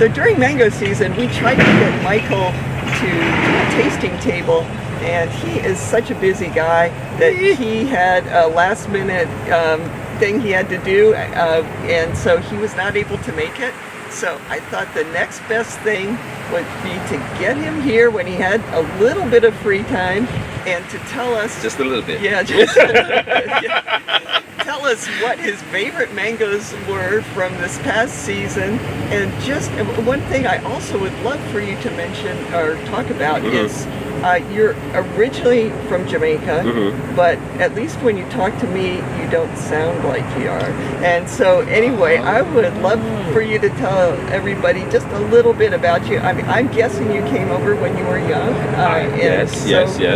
So during mango season, we tried to get Michael to a tasting table, and he is such a busy guy that he had a last minute thing he had to do, and so he was not able to make it. So I thought the next best thing would be to get him here when he had a little bit of free time and to tell us... Just a little bit. Yeah, just a little bit. Yeah. Tell us what his favorite mangoes were from this past season. And just one thing I also would love for you to mention or talk about is you're originally from Jamaica, but at least when you talk to me, you don't sound like you are. And so anyway, I would love for you to tell everybody just a little bit about you. I mean, I'm guessing you came over when you were young. Yes.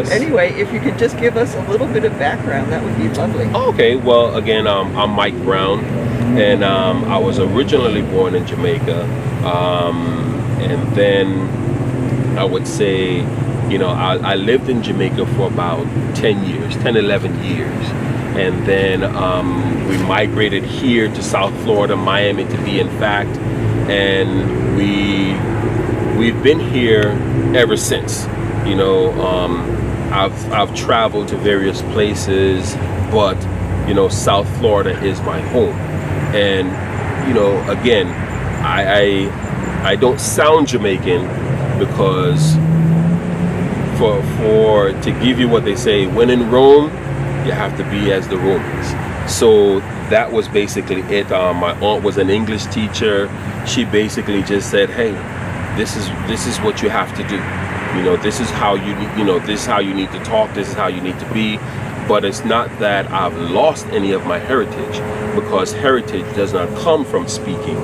Anyway, if you could just give us a little bit of background, that would be lovely. Okay, well, again, I'm Mike Brown, and I was originally born in Jamaica, and then I would say, I lived in Jamaica for about 11 years. And then we migrated here to South Florida, Miami to be in fact. And we've been here ever since. I've traveled to various places, but, South Florida is my home. And, again, I don't sound Jamaican because to give you what they say, when in Rome, you have to be as the Romans. So that was basically it. My aunt was an English teacher. She basically just said, hey, this is what you have to do. This is how this is how you need to talk, this is how you need to be. But it's not that I've lost any of my heritage, because heritage does not come from speaking.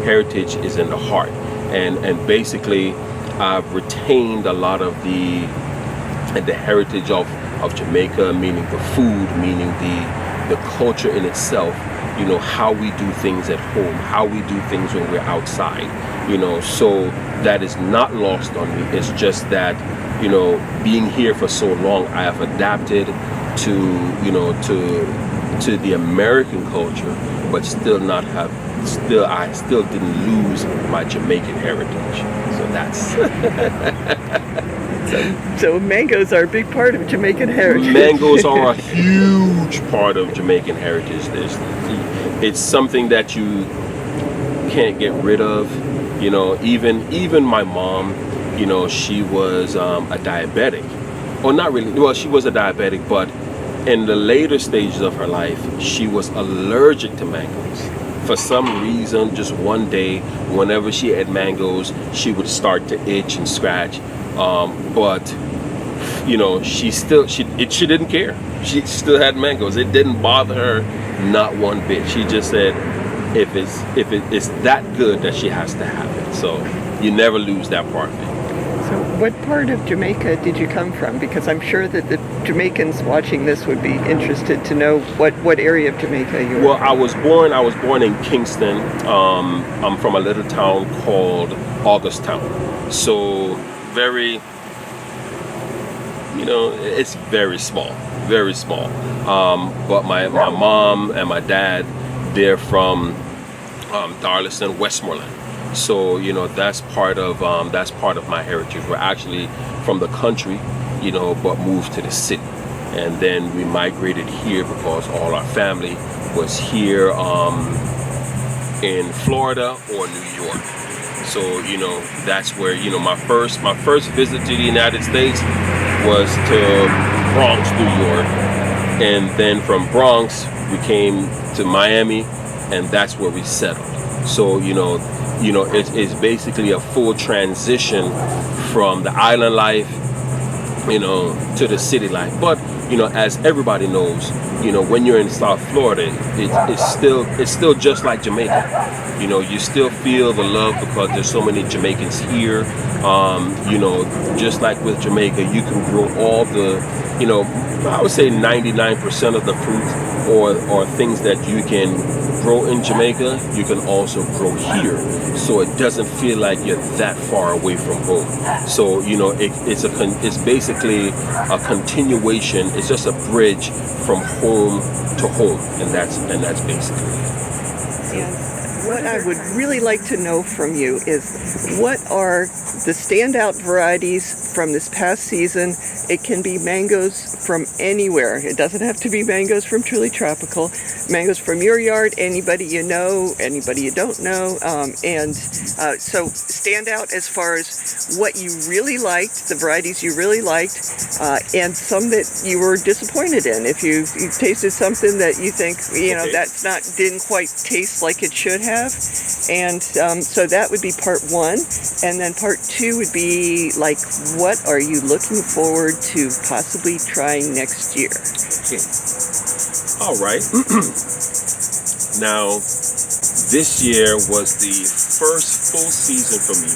Heritage is in the heart. And basically I've retained a lot of the heritage of Jamaica, meaning the food, meaning the culture in itself, how we do things at home, how we do things when we're outside, so that is not lost on me. It's just that, being here for so long, I have adapted to the American culture, but I still didn't lose my Jamaican heritage. So that's So mangoes are a big part of Jamaican heritage. Mangoes are a huge part of Jamaican heritage. It's something that you can't get rid of. Even my mom, she was a diabetic. Or not really, well, she was a diabetic, but in the later stages of her life, she was allergic to mangoes. For some reason, just one day, whenever she had mangoes, she would start to itch and scratch. But she didn't care. She still had mangoes. It didn't bother her, not one bit. She just said, if it's that good, that she has to have it. So you never lose that part of it. So what part of Jamaica did you come from? Because I'm sure that the Jamaicans watching this would be interested to know what area of Jamaica you were. Well, I was born in Kingston. I'm from a little town called Augusttown. So very, it's very small. But my mom and my dad, they're from Darlington, Westmoreland. So that's part of my heritage. We're actually from the country, but moved to the city, and then we migrated here because all our family was here in Florida or New York. So that's where my first visit to the United States was to Bronx, New York, and then from Bronx we came to Miami, and that's where we settled. So it's basically a full transition from the island life, to the city life. But as everybody knows, when you're in South Florida, it's still just like Jamaica. You still feel the love because there's so many Jamaicans here. Just like with Jamaica, you can grow all the, I would say 99% of the fruits or things that you can grow in Jamaica, you can also grow here. So it doesn't feel like you're that far away from home. So it's basically a continuation. It's just a bridge from home to home, and that's basically it. Yes. what I would really like to know from you is what are the standout varieties from this past season? It can be mangoes from anywhere. It doesn't have to be mangoes from Truly Tropical. Mangoes from your yard, anybody you know, anybody you don't know. So stand out as far as what you really liked, the varieties you really liked, and some that you were disappointed in. If you tasted something that you think, didn't quite taste like it should have. And so that would be part one. And then part two would be like, what are you looking forward to possibly trying next year? Okay. All right. Now, this year was the first full season for me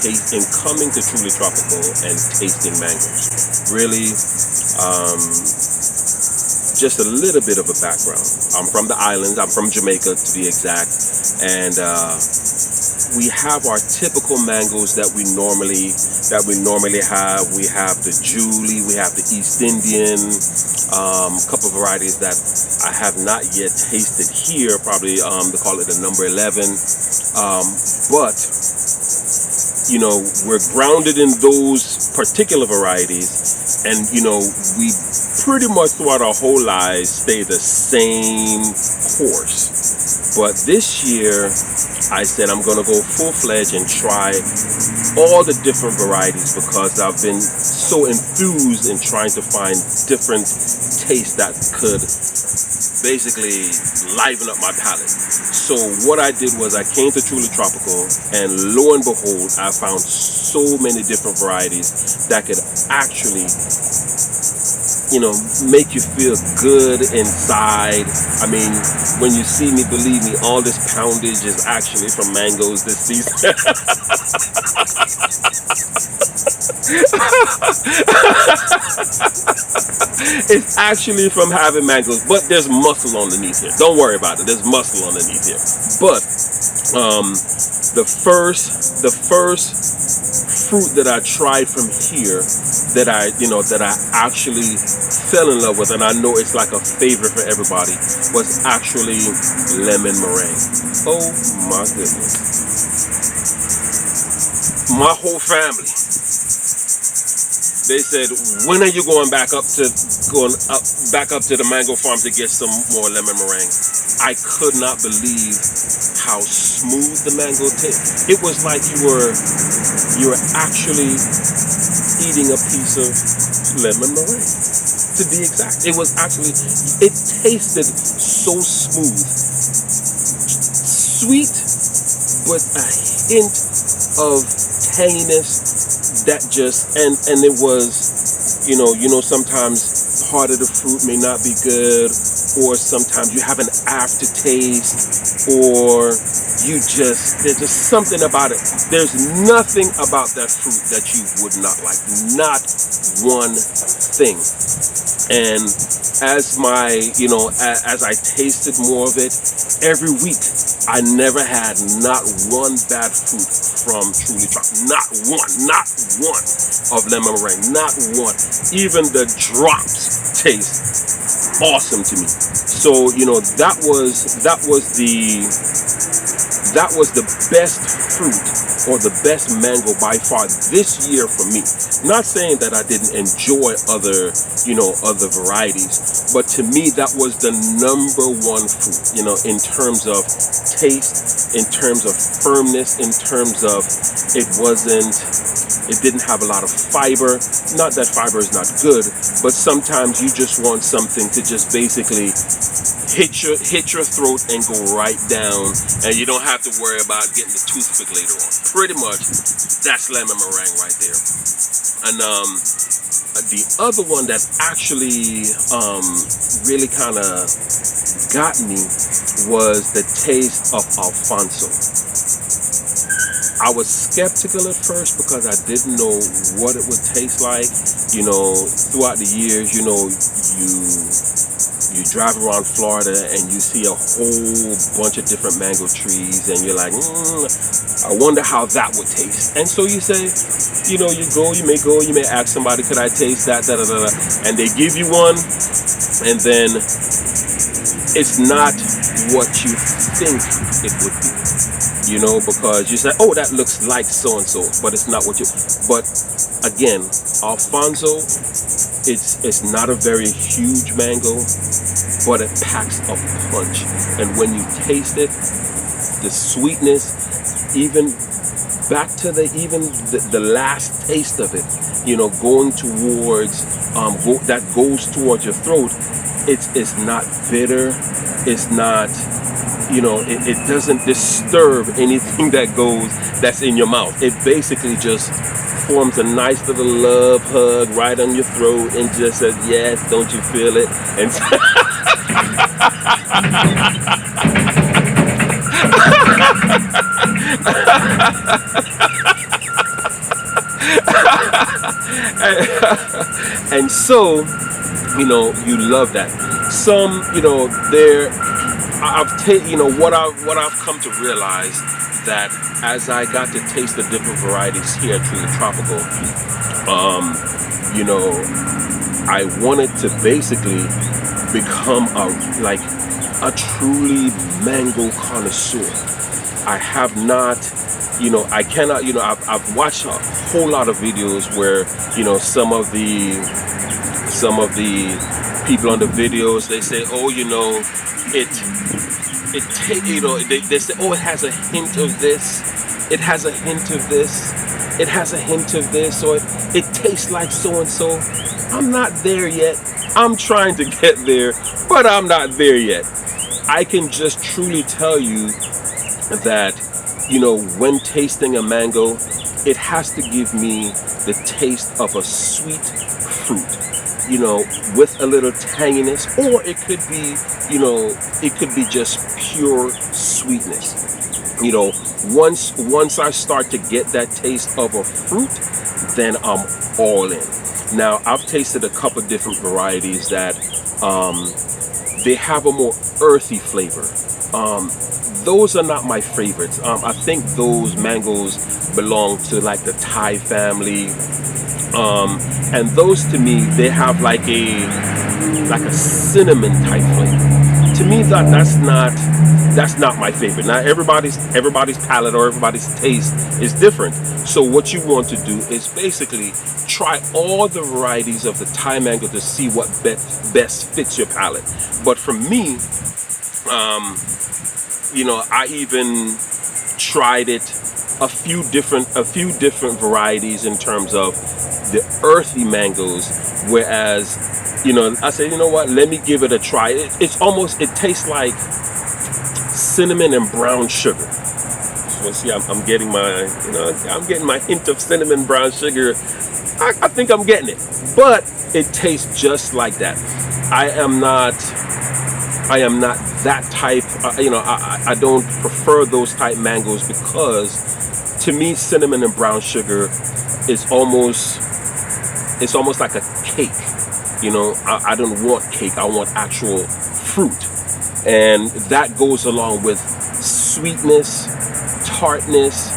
in coming to Truly Tropical and tasting mangoes. Really, just a little bit of a background. I'm from the islands. I'm from Jamaica, to be exact, and we have our typical mangoes that we normally have. We have the Julie, we have the East Indian, a couple of varieties that I have not yet tasted here. Probably they call it the number 11, but we're grounded in those particular varieties, and we pretty much throughout our whole lives stay the same course. But this year, I said I'm going to go full-fledged and try all the different varieties because I've been so enthused in trying to find different tastes that could basically liven up my palate. So what I did was I came to Truly Tropical, and lo and behold, I found so many different varieties that could actually make you feel good inside. I mean, when you see me, believe me, all this poundage is actually from mangoes this season. It's actually from having mangoes, but there's muscle underneath here. Don't worry about it. There's muscle underneath here. But the first fruit that I tried from here that I actually fell in love with, and I know it's like a favorite for everybody, was actually lemon meringue. Oh my goodness. My whole family, they said, when are you going back up to the mango farm to get some more lemon meringue? I could not believe how smooth the mango tastes. It was like you were actually eating a piece of lemon meringue, to be exact. It tasted so smooth, sweet, but a hint of tanginess that just, and it was, sometimes part of the fruit may not be good, or sometimes you have an aftertaste, or there's just something about it. There's nothing about that fruit that you would not like. Not one thing. And as I tasted more of it, every week, I never had not one bad fruit from Truly Tropical. Not one of lemon meringue. Not one. Even the drops taste awesome to me. So that was the best fruit or the best mango by far this year for me. Not saying that I didn't enjoy other varieties, but to me that was the number one fruit, in terms of taste, in terms of firmness, in terms of it didn't have a lot of fiber. Not that fiber is not good, but sometimes you just want something to just basically hit your throat and go right down, and you don't have to worry about getting the toothpick later on. Pretty much, that's lemon meringue right there. And the other one that actually really kind of got me was the taste of Alfonso. I was skeptical at first because I didn't know what it would taste like. Throughout the years, you drive around Florida and you see a whole bunch of different mango trees, and you're like, I wonder how that would taste. And so you say, you may ask somebody, could I taste that, and they give you one, and then it's not what you think it would be, you know, because you say, oh, that looks like so and so, but it's not what you. But again, Alfonso, it's not a very huge mango, but it packs a punch, and when you taste it, the sweetness, even back to the last taste of it, you know, going towards that goes towards your throat. It's not bitter, it's not, you know, it doesn't disturb anything that's in your mouth. It basically just forms a nice little love hug right on your throat and just says, yes, don't you feel it? And and so, you know, you love that. Some, you know, you know, what I've come to realize, that as I got to taste the different varieties here at Truly Tropical, you know, I wanted to basically become a truly mango connoisseur. I have not, you know, I cannot, you know, I've watched a whole lot of videos where, you know, some of the people on the videos, they say, oh, you know, you know, they say, oh, it has a hint of this, it has a hint of this, it has a hint of this, or it tastes like so and so. I'm not there yet. I'm trying to get there, but I'm not there yet. I can just truly tell you that, you know, when tasting a mango, it has to give me the taste of a sweet fruit, you know, with a little tanginess, or it could be, you know, it could be just pure sweetness. You know, once I start to get that taste of a fruit, then I'm all in. Now, I've tasted a couple different varieties that they have a more earthy flavor. Those are not my favorites. I think those mangoes belong to like the Thai family. And those, to me, they have like a cinnamon type flavor. To me, that's not my favorite. Now everybody's palate or everybody's taste is different. So what you want to do is basically try all the varieties of the Thai mango to see what best fits your palate. But for me, you know, I even tried it a few different varieties in terms of the earthy mangoes, whereas, you know, I said, you know what, let me give it a try. It tastes like cinnamon and brown sugar. So see, I'm getting my hint of cinnamon brown sugar. I think I'm getting it, but it tastes just like that. I am not that type. You know, I don't prefer those type mangoes, because to me, cinnamon and brown sugar is almost like a cake. You know, I don't want cake. I want actual fruit, and that goes along with sweetness, tartness,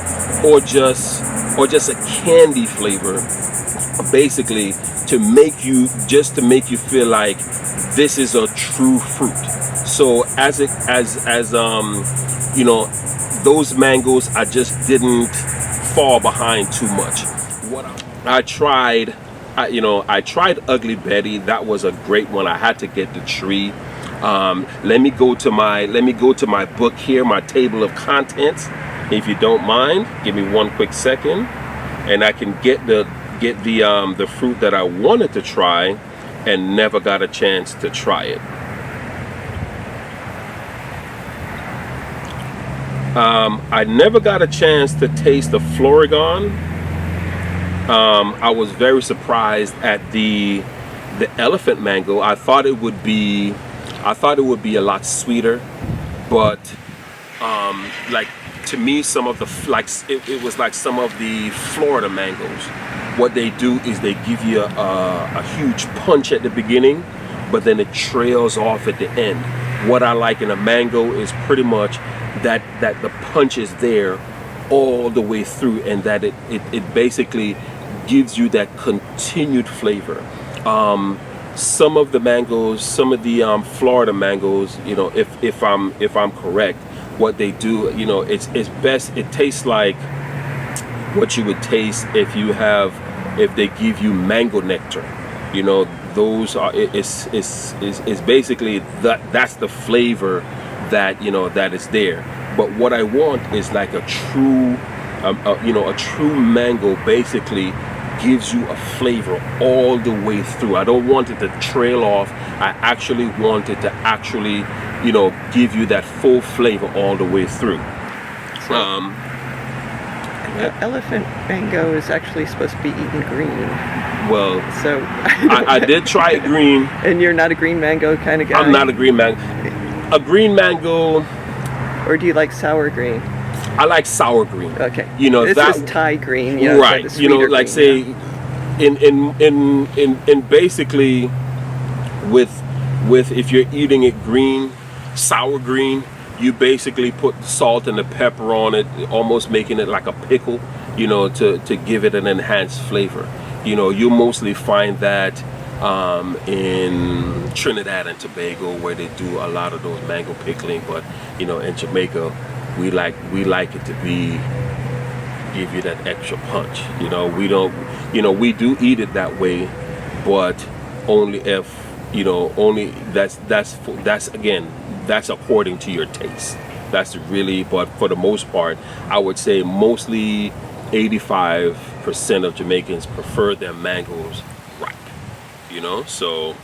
or just a candy flavor, basically to make you feel like this is a true fruit. So you know, those mangoes, I just didn't fall behind too much. I tried Ugly Betty. That was a great one. I had to get the tree. Let me go to my book here, my table of contents, if you don't mind. Give me one quick second, and I can get the fruit that I wanted to try and never got a chance to try it. I never got a chance to taste the Florigon. I was very surprised at the elephant mango. I thought it would be a lot sweeter, but like, to me, some of the it was like some of the Florida mangoes. What they do is they give you a huge punch at the beginning, but then it trails off at the end. What I like in a mango is pretty much that the punch is there all the way through, and that it basically gives you that continued flavor. some of the mangoes, some of the Florida mangoes, you know, if I'm correct, what they do, you know, it's best. It tastes like what you would taste if they give you mango nectar. You know, those are it's basically that's the flavor that, you know, that is there. But what I want is like a true a true mango basically gives you a flavor all the way through. I don't want it to trail off. I actually want it to actually, you know, give you that full flavor all the way through. Elephant mango is actually supposed to be eaten green. Well, So I did try it green. And you're not a green mango kind of guy? I'm not a green mango. A green mango. Or do you like sour green? I like sour green. Okay. You know, this that is Thai green. You know, right. the You know, sweeter like green, say in basically with if you're eating it green, sour green, you basically put salt and the pepper on it, almost making it like a pickle, you know, to give it an enhanced flavor. You know, you mostly find that in Trinidad and Tobago, where they do a lot of those mango pickling. But, you know, in Jamaica, we like it to give you that extra punch. You know, we don't, you know, we do eat it that way, but only if, you know, only that's again, that's according to your taste. That's really, but for the most part, I would say mostly 85% of Jamaicans prefer their mangoes ripe. You know, so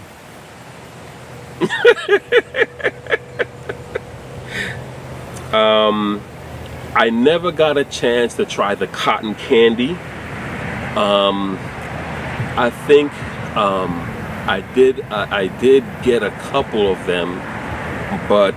I never got a chance to try the cotton candy. I think I did get a couple of them, but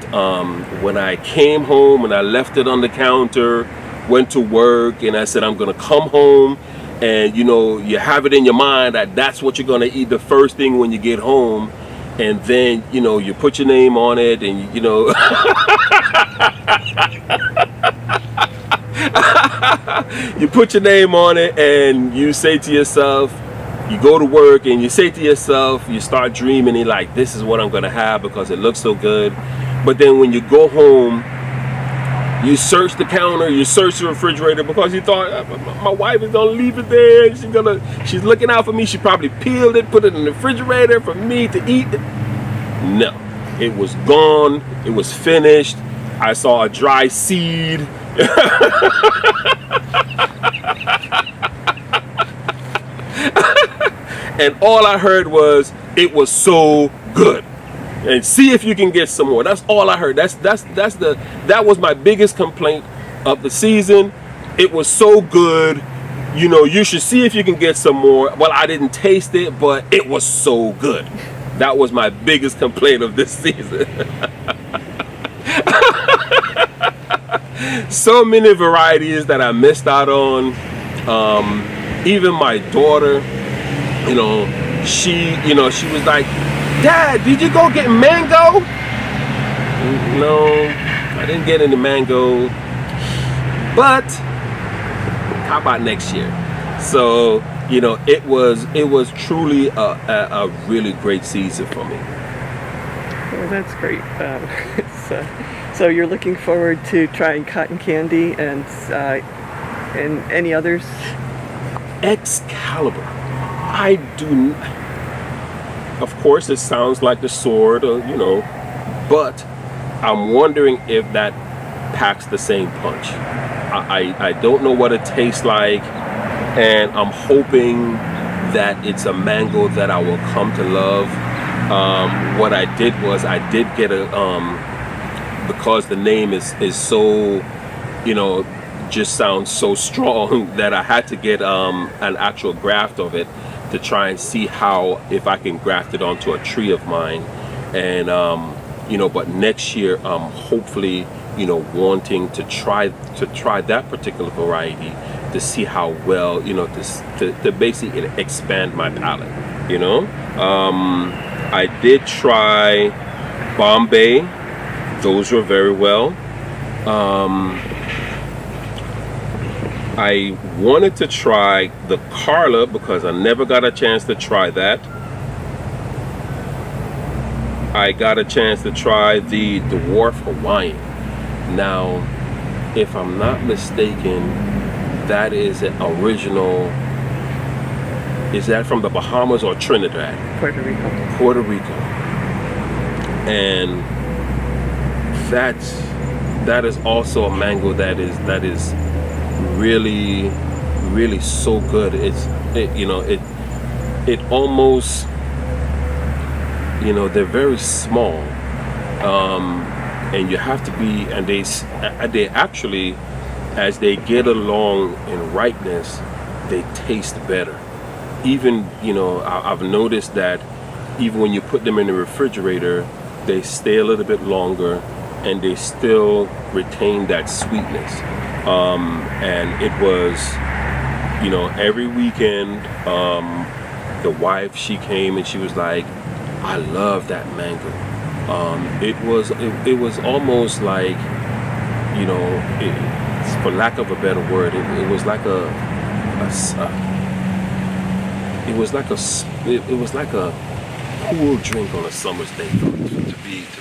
when I came home and I left it on the counter, went to work, and I said I'm gonna come home, and you know, you have it in your mind that that's what you're gonna eat the first thing when you get home, and then, you know, you put your name on it, and you know you put your name on it, and you say to yourself, you go to work and you say to yourself, you start dreaming, and like, this is what I'm gonna have because it looks so good. But then when you go home, you search the counter, you search the refrigerator because you thought, my wife is gonna leave it there, she's looking out for me, she probably peeled it, put it in the refrigerator for me to eat it. No, it was gone, it was finished. I saw a dry seed. And all I heard was, it was so good, and see if you can get some more. That's all I heard. That was my biggest complaint of the season. It was so good, you know, you should see if you can get some more. Well, I didn't taste it, but it was so good. That was my biggest complaint of this season. So many varieties that I missed out on. Even my daughter, you know, she was like, Dad, did you go get mango? No, I didn't get any mango, but how about next year? So, you know, it was truly a really great season for me. Well, that's great. So you're looking forward to trying cotton candy and any others? Excalibur. I do. Of course, it sounds like the sword, you know, but I'm wondering if that packs the same punch. I don't know what it tastes like, and I'm hoping that it's a mango that I will come to love. What I did was I did get a because the name is so, you know, just sounds so strong that I had to get an actual graft of it to try and see if I can graft it onto a tree of mine. And you know, but next year I'm hopefully, you know, wanting to try that particular variety to see how well, you know, to basically expand my palate, you know. I did try Bombay. Those were very well. I wanted to try the Carla because I never got a chance to try that. I got a chance to try the Dwarf Hawaiian. Now, if I'm not mistaken, that is an original. Is that from the Bahamas or Trinidad? Puerto Rico. Puerto Rico. And that is also a mango that is really, really so good. It almost, they're very small, and you have to be, and they actually, as they get along in ripeness, they taste better. Even, I've noticed that even when you put them in the refrigerator, they stay a little bit longer and they still retain that sweetness. And it was, every weekend, the wife, she came and she was like, I love that mango. It was almost like, for lack of a better word, it was like a cool drink on a summer's day, to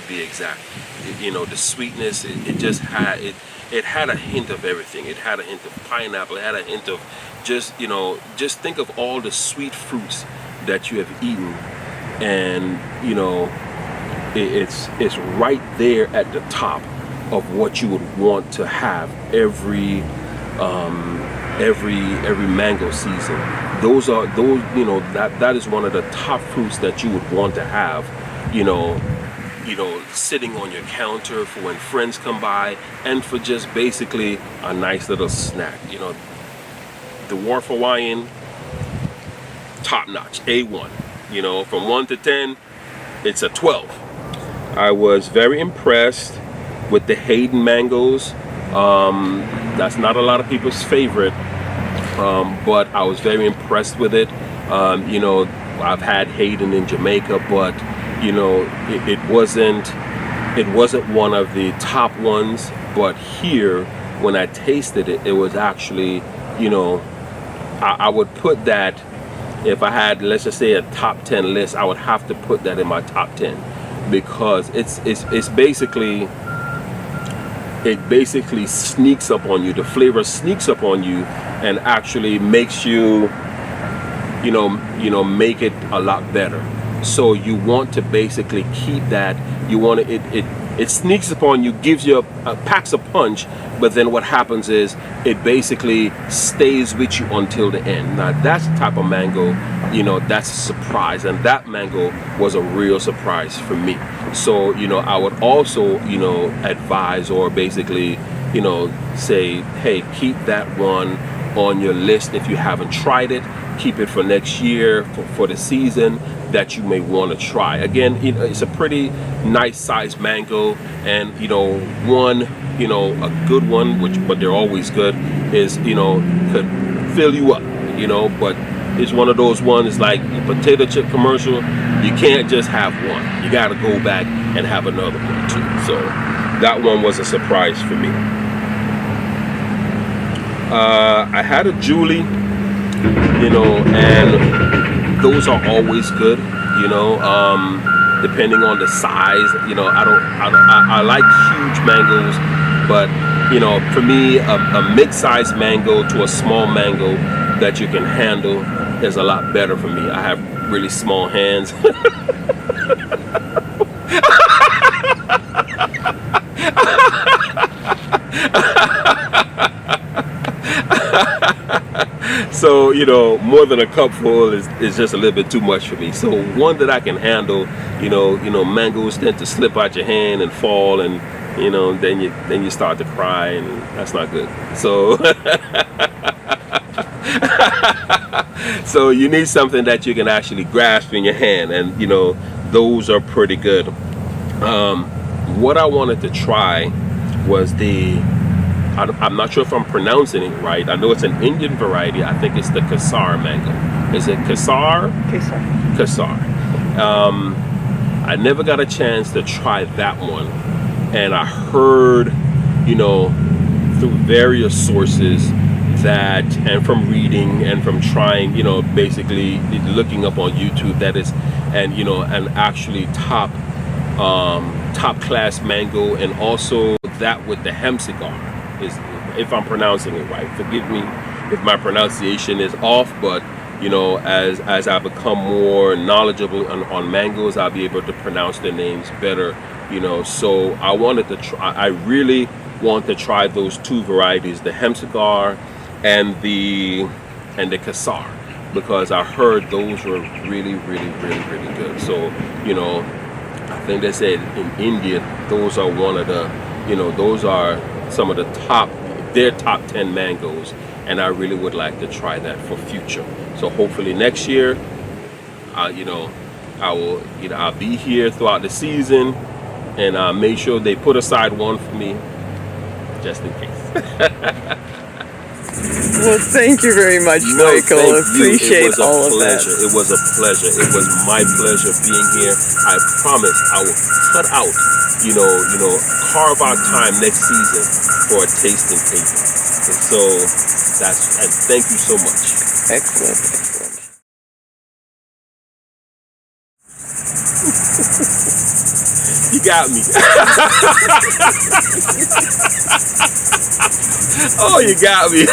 be exact. The sweetness, it had a hint of everything. It had a hint of pineapple. It had a hint of just think of all the sweet fruits that you have eaten, and it's right there at the top of what you would want to have every mango season. That is one of the top fruits that you would want to have, sitting on your counter for when friends come by, and for just basically a nice little snack. The Dwarf Hawaiian, top notch, A1. From 1 to 10, it's a 12. I was very impressed with the Hayden Mangoes. That's not a lot of people's favorite, but I was very impressed with it. I've had Hayden in Jamaica, but it wasn't one of the top ones. But here, when I tasted it, it was actually, I would put that, if I had, let's just say, a top 10 list, I would have to put that in my top 10, because it's basically, it basically sneaks up on you. The flavor sneaks up on you and actually makes you, make it a lot better. So you want to basically keep that. You want to, it sneaks upon you, gives you packs a punch, but then what happens is it basically stays with you until the end. Now that's the type of mango, that's a surprise, and that mango was a real surprise for me. So I would also advise, or basically say, hey, keep that one on your list. If you haven't tried it, keep it for next year, for the season that you may want to try. Again, it's a pretty nice sized mango, and one, a good one, but they're always good, is could fill you up, but it's one of those ones like a potato chip commercial. You can't just have one. You got to go back and have another one too. So that one was a surprise for me. I had a Julie, and those are always good, depending on the size. I like huge mangoes, but for me, a mid-sized mango to a small mango that you can handle is a lot better for me. I have really small hands. So more than a cupful is just a little bit too much for me. So one that I can handle. Mangoes tend to slip out your hand and fall, and then you start to cry, and that's not good. So so you need something that you can actually grasp in your hand, and those are pretty good. What I wanted to try was I'm not sure if I'm pronouncing it right. I know it's an Indian variety. I think it's the Kasar mango. Is it Kasar? Kasar. I never got a chance to try that one, and I heard, through various sources that, and from reading and from trying, basically looking up on YouTube, that is, and actually top top class mango, and also that with the hemp cigar, is, if I'm pronouncing it right. Forgive me if my pronunciation is off, but you know, as I become more knowledgeable on mangoes, I'll be able to pronounce their names better. You know, so I wanted to try. I really want to try those two varieties, the hemp cigar and the Kasar, because I heard those were really, really, really, really good. So, you know, I think they said in India, those are one of the, you know, those are some of the top, their top 10 mangoes, and I really would like to try that for future. So hopefully next year, you know, I will, you know, I'll be here throughout the season, and make sure they put aside one for me, just in case. Well, thank you very much, Michael. I appreciate all of that. It was a pleasure. It was my pleasure being here. I promise I will cut out, you know, carve out time next season for a tasting paper. And so and thank you so much. Excellent, excellent. You got me. Oh, you got me.